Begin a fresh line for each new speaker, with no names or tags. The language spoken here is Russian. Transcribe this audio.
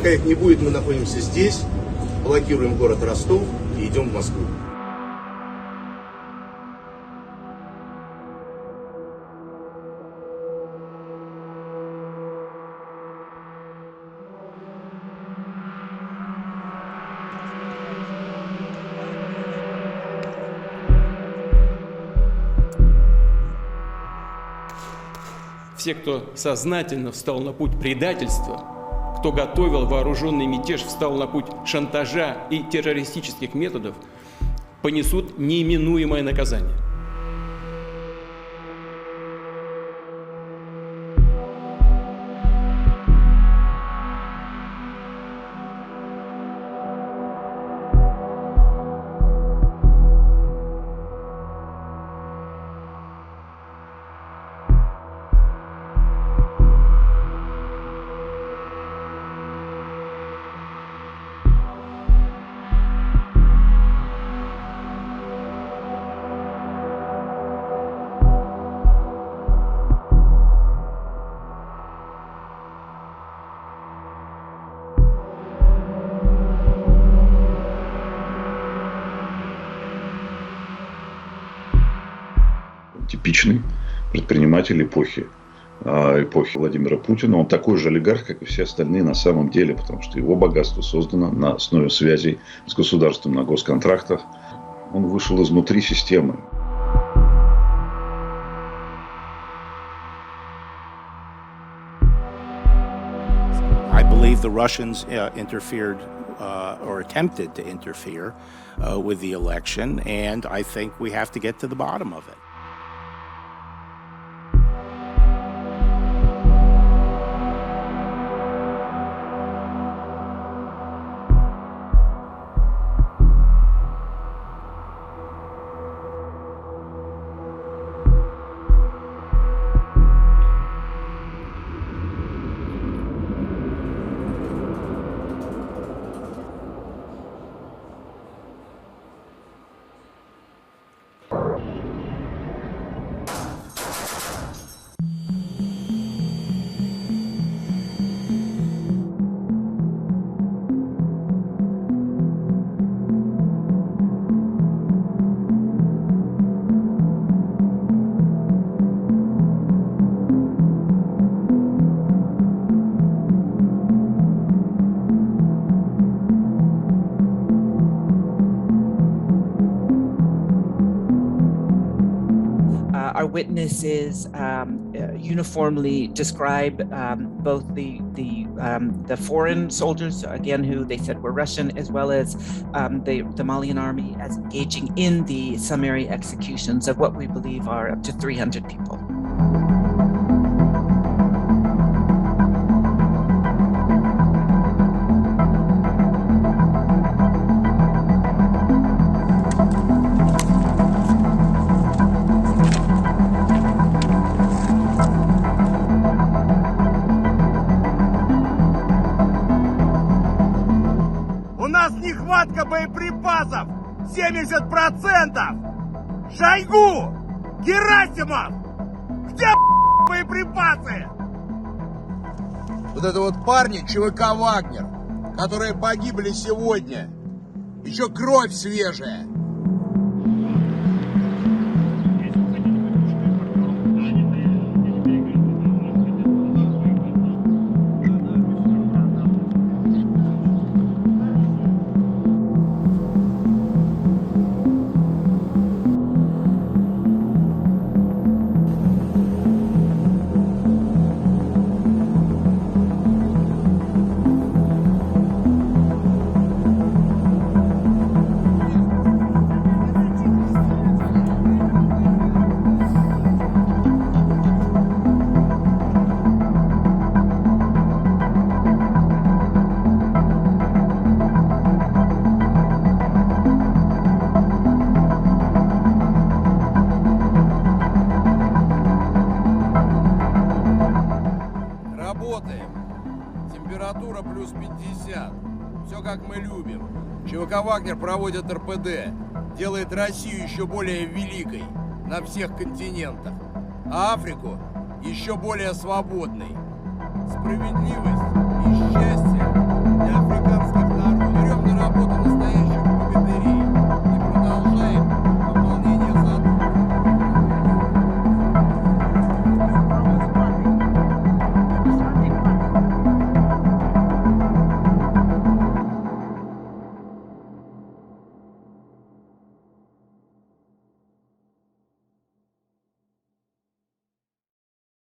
Пока их не будет, мы находимся здесь, блокируем город Ростов и идем в Москву.
Все, кто сознательно встал на путь предательства, кто готовил вооруженный мятеж, встал на путь шантажа и террористических методов, понесут неименуемое наказание.
Типичный предприниматель эпохи Владимира Путина. Он такой же олигарх, как и все остальные на самом деле, потому что его богатство создано на основе связей с государством на госконтрактах. Он вышел изнутри системы.
I believe the Russians interfered or attempted to interfere with the election, and I think we have to get to the bottom of it.
Our witnesses uniformly describe both the foreign soldiers, again, who they said were Russian, as well as the Malian army as engaging in the summary executions of what we believe are up to 300 people.
У нас нехватка боеприпасов 70%! Шойгу! Герасимов! Где боеприпасы? Вот это вот парни ЧВК «Вагнер», которые погибли сегодня. Еще кровь свежая. Работаем. Температура плюс 50. Все как мы любим. ЧВК «Вагнер» проводит РПД. Делает Россию еще более великой на всех континентах. А Африку еще более свободной. Справедливость и счастье для африканцев.